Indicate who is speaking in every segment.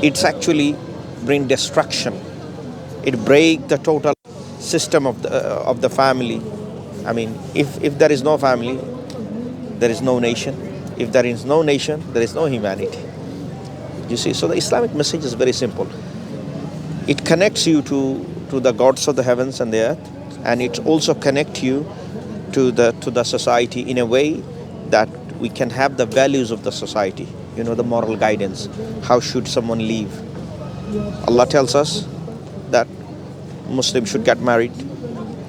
Speaker 1: it's actually bring destruction. It break the total system of the family. I mean, if there is no family, there is no nation. If there is no nation, there is no humanity. You see, so the Islamic message is very simple. It connects you to the gods of the heavens and the earth, and it also connects you to the society in a way that we can have the values of the society, the moral guidance. How should someone live? Allah tells us that Muslims should get married,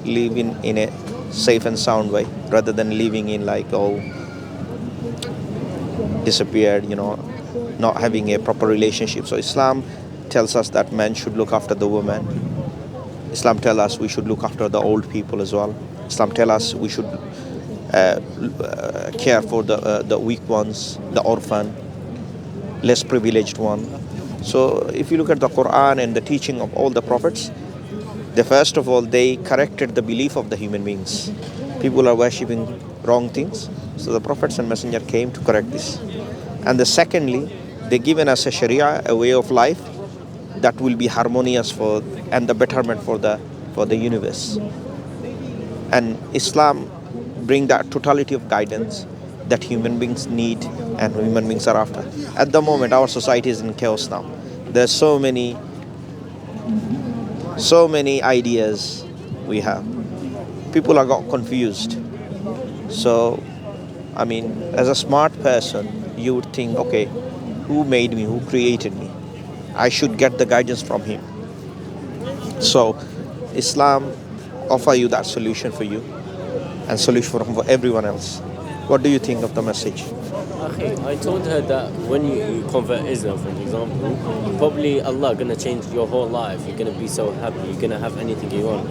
Speaker 1: live in a safe and sound way, rather than living in disappeared, not having a proper relationship. So Islam tells us that men should look after the women. Islam tells us we should look after the old people as well. Islam tells us we should care for the weak ones, the orphan, less privileged one. So if you look at the Quran and the teaching of all the prophets, first of all, they corrected the belief of the human beings. People are worshipping wrong things. So the prophets and messenger came to correct this. And secondly, they given us a Sharia, a way of life that will be harmonious and the betterment for the universe. And Islam bring that totality of guidance that human beings need and human beings are after. At the moment, our society is in chaos now. There's so many ideas we have. People are got confused. So, I mean, as a smart person, you would think, okay, who made me? Who created me? I should get the guidance from him. So, Islam offer you that solution for you and solution for everyone else. What do you think of the message?
Speaker 2: Okay, I told her that when you convert Islam, for example, probably Allah gonna change your whole life. You're gonna be so happy. You're gonna have anything you want.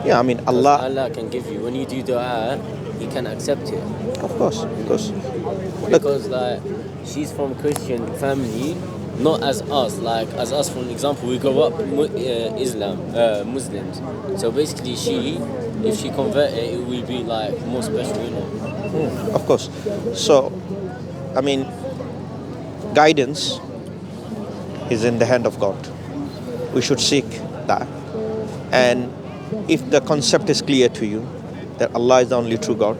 Speaker 1: Yeah, I mean,
Speaker 2: Allah can give you. When you do dua, He can accept it.
Speaker 1: Of course, because
Speaker 2: she's from Christian family, not as us. Like as us, for example, we grow up Muslims. So basically, if she converted, it will be like more special,
Speaker 1: Of course. So, I mean, guidance is in the hand of God. We should seek that. And if the concept is clear to you that Allah is the only true God,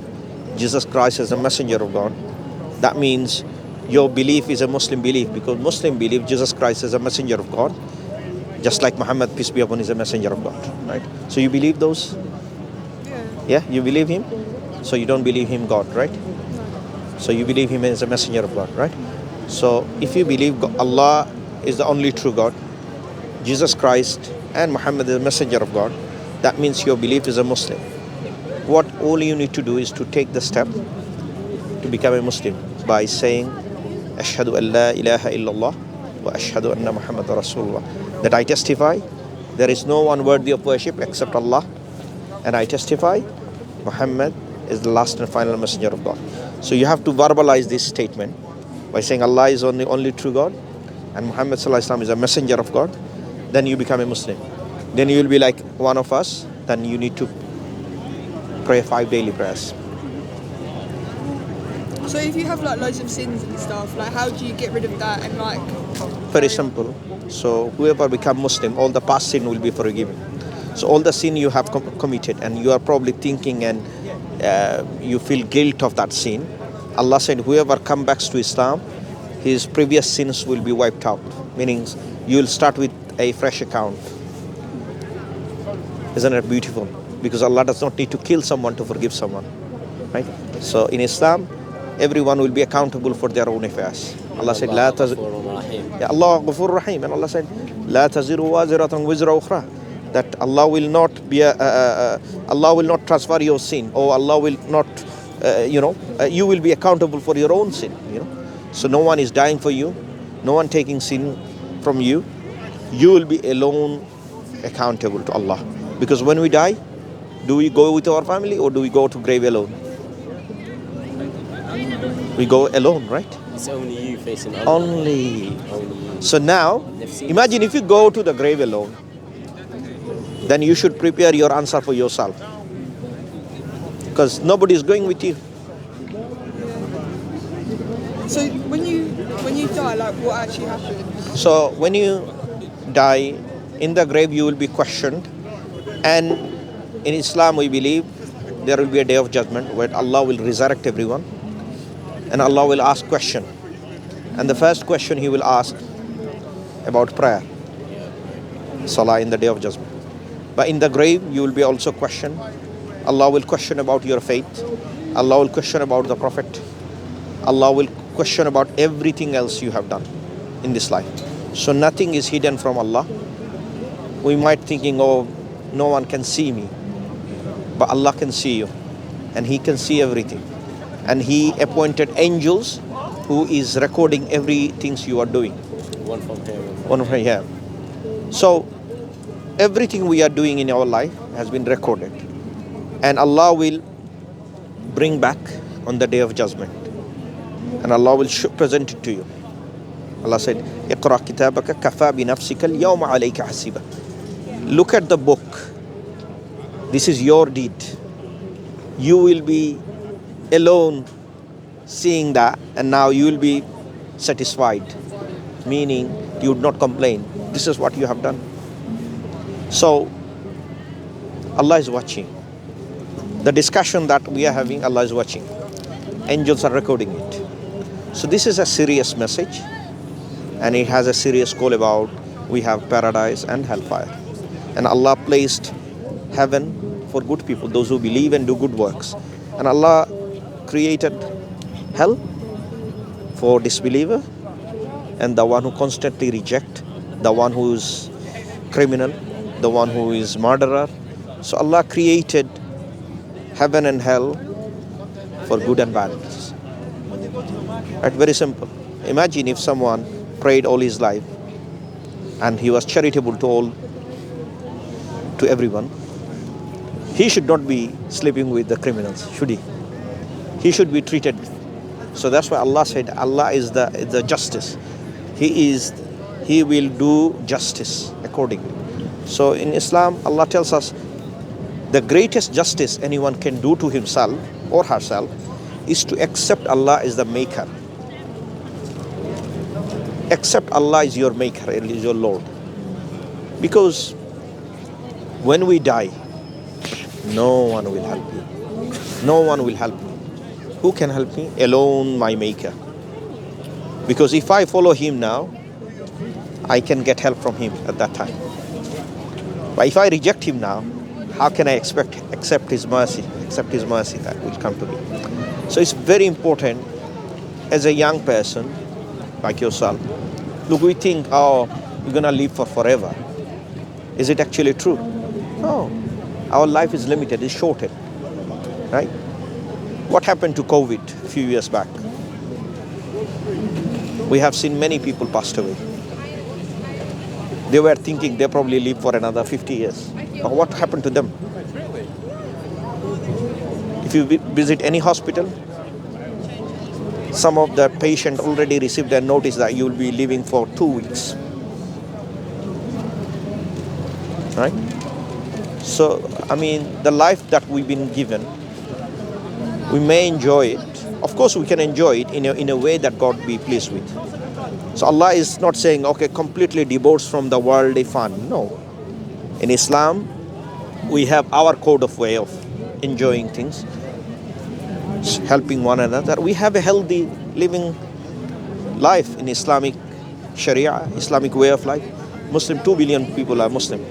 Speaker 1: Jesus Christ is a messenger of God, that means your belief is a Muslim belief, because Muslim believe Jesus Christ is a messenger of God, just like Muhammad, peace be upon him, is a messenger of God, right? So you believe those? Yeah, you believe him? So you don't believe him God, right? So you believe him as a messenger of God, right? So if you believe Allah is the only true God, Jesus Christ and Muhammad is a messenger of God, that means your belief is a Muslim. What all you need to do is to take the step to become a Muslim by saying, Ashhadu an la ilaha illallah wa ashhadu anna Muhammad Rasulullah. That I testify there is no one worthy of worship except Allah, and I testify Muhammad is the last and final messenger of God. So you have to verbalize this statement by saying Allah is only true God and Muhammad sallallahu alaihi wasallam is a messenger of God. Then you become a Muslim. Then you will be like one of us. Then you need to pray 5 daily prayers.
Speaker 3: So if you have like loads of sins and stuff, like how do you get rid of that and like?
Speaker 1: Very simple. So whoever become Muslim, all the past sin will be forgiven. So all the sin you have committed and you are probably thinking and you feel guilt of that sin, Allah said whoever comes back to Islam, his previous sins will be wiped out. Meaning you will start with a fresh account. Isn't it beautiful? Because Allah does not need to kill someone to forgive someone, right? So in Islam, everyone will be accountable for their own affairs. Allah said, "La Allah Ghafur Rahim," and Allah said, "La taziru waziratan wizra ukhra." That Allah will not Allah will not transfer your sin, or Allah will not, you will be accountable for your own sin. So no one is dying for you, no one taking sin from you. You will be alone accountable to Allah. Because when we die, do we go with our family or do we go to grave alone? We go alone, right?
Speaker 2: It's only you facing Allah.
Speaker 1: Only. So now, imagine if you go to the grave alone, then you should prepare your answer for yourself. Because nobody is going with you.
Speaker 3: So when you die, like what actually happens?
Speaker 1: So when you die, in the grave you will be questioned. And in Islam we believe there will be a day of judgment where Allah will resurrect everyone and Allah will ask question. And the first question He will ask about prayer, salah, in the day of judgment. But in the grave you will be also questioned. Allah will question about your faith. Allah will question about the Prophet. Allah will question about everything else you have done in this life. So nothing is hidden from Allah. We might thinking, oh, no one can see me. But Allah can see you. And He can see everything. And He appointed angels who is recording everything you are doing.
Speaker 2: One from here.
Speaker 1: One from here. So everything we are doing in our life has been recorded. And Allah will bring back on the day of judgment. And Allah will present it to you. Allah said, "Iqra kitabaka kafa bi nafsika al-yawma alayka hasiba." Look at the book. This is your deed. You will be alone seeing that, and now you will be satisfied. Meaning, you would not complain. This is what you have done. So, Allah is watching. The discussion that we are having, Allah is watching. Angels are recording it. So this is a serious message, and it has a serious call about we have paradise and hellfire. And Allah placed heaven for good people, those who believe and do good works. And Allah created hell for disbeliever and the one who constantly reject, the one who is criminal, the one who is murderer. So Allah created heaven and hell for good and bad. Right? Very simple. Imagine if someone prayed all his life and he was charitable to everyone. He should not be sleeping with the criminals, should he? He should be treated. So that's why Allah said Allah is the justice. He will do justice accordingly. So in Islam, Allah tells us the greatest justice anyone can do to himself or herself is to accept Allah as the maker. Accept Allah is your maker, is your Lord. Because when we die, no one will help you. No one will help me. Who can help me? Alone my maker. Because if I follow Him now, I can get help from Him at that time. But if I reject Him now, how can I accept His mercy that will come to me? So it's very important as a young person like yourself. Look, we think, oh, we're going to live for forever. Is it actually true? No. Our life is limited, it's shorted. Right? What happened to COVID a few years back? We have seen many people passed away. They were thinking they probably live for another 50 years. But what happened to them? If you visit any hospital, some of the patients already received a notice that you will be living for 2 weeks. Right? So, I mean, the life that we've been given, we may enjoy it. Of course, we can enjoy it in a way that God be pleased with. So Allah is not saying, okay, completely divorced from the worldly fun. No. In Islam, we have our code of way of enjoying things, helping one another. We have a healthy living life in Islamic Sharia, Islamic way of life. 2 billion people are Muslim.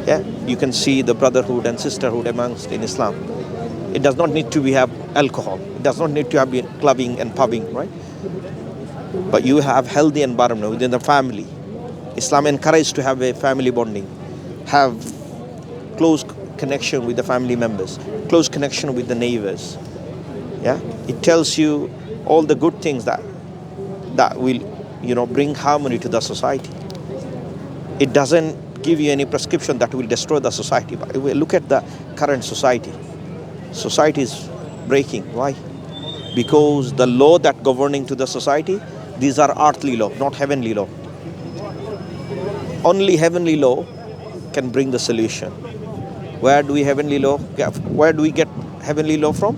Speaker 1: Yeah, you can see the brotherhood and sisterhood amongst in Islam. It does not need to have alcohol. It does not need to have clubbing and pubbing, right? But you have healthy environment within the family. Islam encourages to have a family bonding, have close connection with the family members, close connection with the neighbors. Yeah, it tells you all the good things that will, bring harmony to the society. It doesn't give you any prescription that will destroy the society. But look at the current society. Society is breaking. Why? Because the law that governing to the society, these are earthly law, not heavenly law. Only heavenly law can bring the solution. Where do we heavenly law? Where do we get heavenly law from?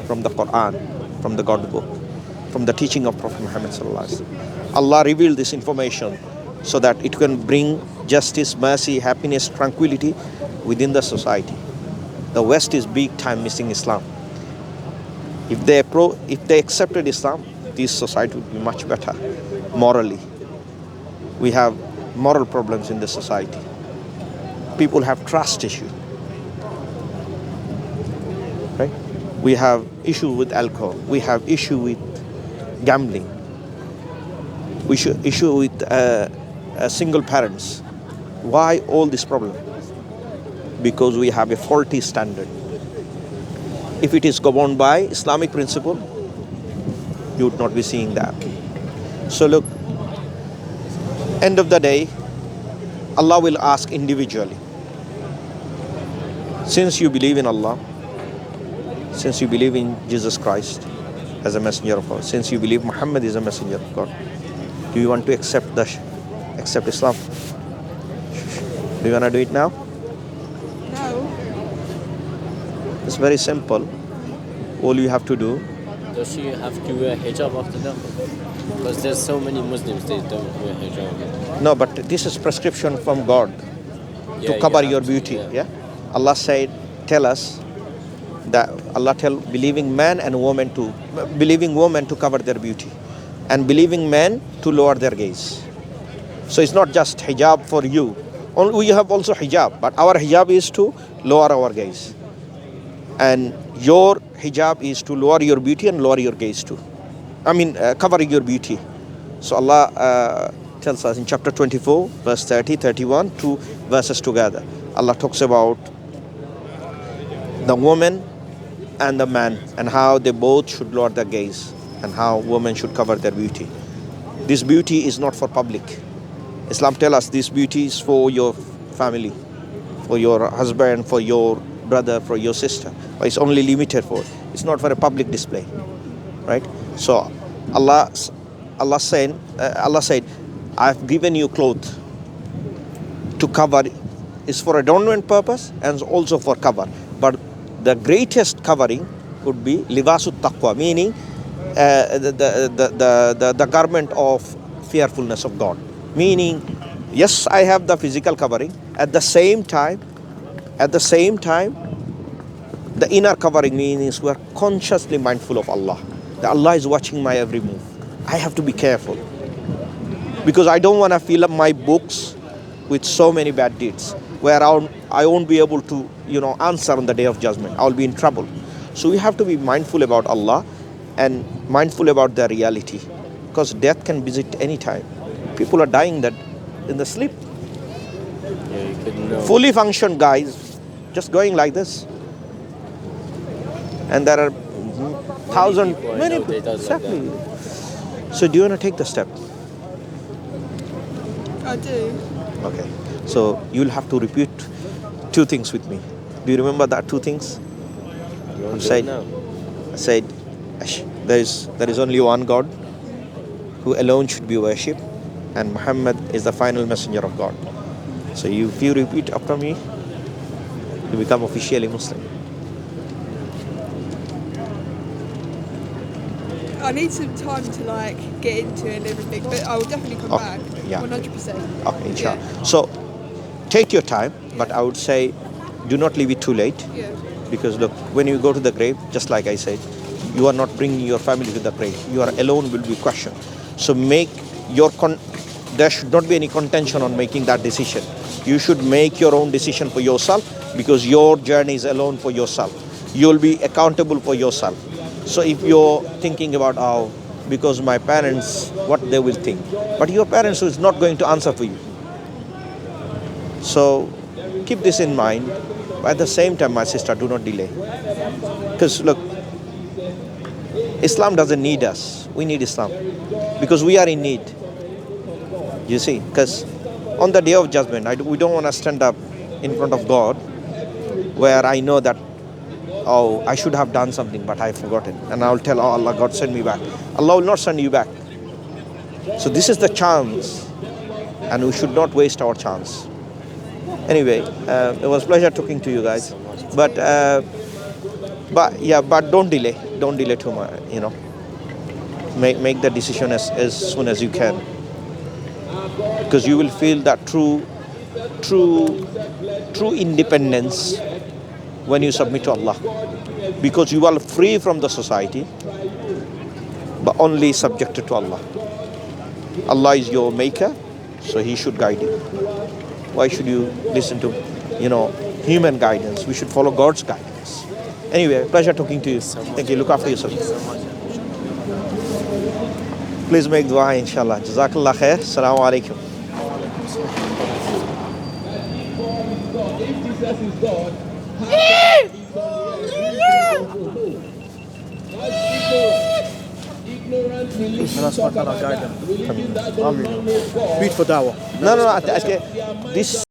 Speaker 1: From the Quran, from the God book, from the teaching of Prophet Muhammad sallallahu alaihi wasallam. Allah revealed this information so that it can bring justice, mercy, happiness, tranquility within the society. The West is big time missing Islam. If they accepted Islam, this society would be much better morally. We have moral problems in the society. People have trust issue. Right? We have issue with alcohol. We have issue with gambling. We should issue with single parents. Why all this problem? Because we have a faulty standard. If it is governed by Islamic principle, you would not be seeing that. So look, end of the day, Allah will ask individually. Since you believe in Allah, since you believe in Jesus Christ as a messenger of God, since you believe Muhammad is a messenger of God, do you want to accept Islam? Do you want to do it now?
Speaker 3: No.
Speaker 1: It's very simple. All you have to do.
Speaker 2: Does she have to wear hijab after that? Because there's so many Muslims they don't wear hijab.
Speaker 1: No, but this is prescription from God to cover your beauty. Yeah. Allah said, tell us that Allah tell believing man and woman believing woman to cover their beauty, and believing men to lower their gaze. So it's not just hijab for you. We have also hijab, but our hijab is to lower our gaze, and your hijab is to lower your beauty and lower your gaze too. Cover your beauty. So Allah tells us in chapter 24, verse 30, 31, two verses together. Allah talks about the woman and the man and how they both should lower their gaze and how women should cover their beauty. This beauty is not for public. Islam tells us this beauty is for your family, for your husband, for your brother, for your sister. But it's only limited for. It's not for a public display, right? So Allah said, I've given you clothes to cover. It's for adornment purpose and also for cover. But the greatest covering would be libasut taqwa, meaning the garment of fearfulness of God. Meaning, yes, I have the physical covering. At the same time, the inner covering means we are consciously mindful of Allah. That Allah is watching my every move. I have to be careful because I don't want to fill up my books with so many bad deeds where I won't be able to, answer on the day of judgment. I'll be in trouble. So we have to be mindful about Allah and mindful about the reality, because death can visit any time. People are dying in the sleep.
Speaker 2: Yeah, you could know.
Speaker 1: Fully functioned guys, just going like this. And there are many people. Exactly.
Speaker 2: Like
Speaker 1: So do you want to take the step?
Speaker 3: I do.
Speaker 1: Okay. So you'll have to repeat two things with me. Do you remember that two things?
Speaker 2: You want
Speaker 1: I
Speaker 2: to
Speaker 1: said,
Speaker 2: do it now?
Speaker 1: I said, there is only one God who alone should be worshipped, and Muhammad is the final messenger of God. So if you repeat after me, you become officially Muslim.
Speaker 3: I need some time to get into it and everything, but I will definitely come back.
Speaker 1: Yeah.
Speaker 3: 100%.
Speaker 1: Okay, inshallah. So take your time, but I would say do not leave it too late.
Speaker 3: Yeah.
Speaker 1: Because look, when you go to the grave, just like I said, you are not bringing your family to the grave. You are alone will be questioned. So there should not be any contention on making that decision. You should make your own decision for yourself, because your journey is alone for yourself. You will be accountable for yourself. So if you're thinking about, because my parents, what they will think. But your parents is not going to answer for you. So keep this in mind. At the same time, my sister, do not delay. Because look, Islam doesn't need us. We need Islam. Because we are in need. You see, because on the day of judgment, we don't want to stand up in front of God where I know that, I should have done something, but I've forgotten. And I'll tell, Allah, God, send me back. Allah will not send you back. So this is the chance, and we should not waste our chance. Anyway, it was a pleasure talking to you guys. But don't delay. Don't delay too much, make the decision as soon as you can, because you will feel that true independence when you submit to Allah, because you are free from the society but only subjected to Allah. Allah is your maker, so He should guide you. Why should you listen to human guidance? We should follow God's guidance. Anyway, pleasure talking to you. Thank you. Look after yourself. Please make dua, inshallah. Jazakallah khair. Assalamu alaikum.
Speaker 4: Allah subhanahu wa ta'ala guide them. Amen. Beat for dawah.
Speaker 1: No. This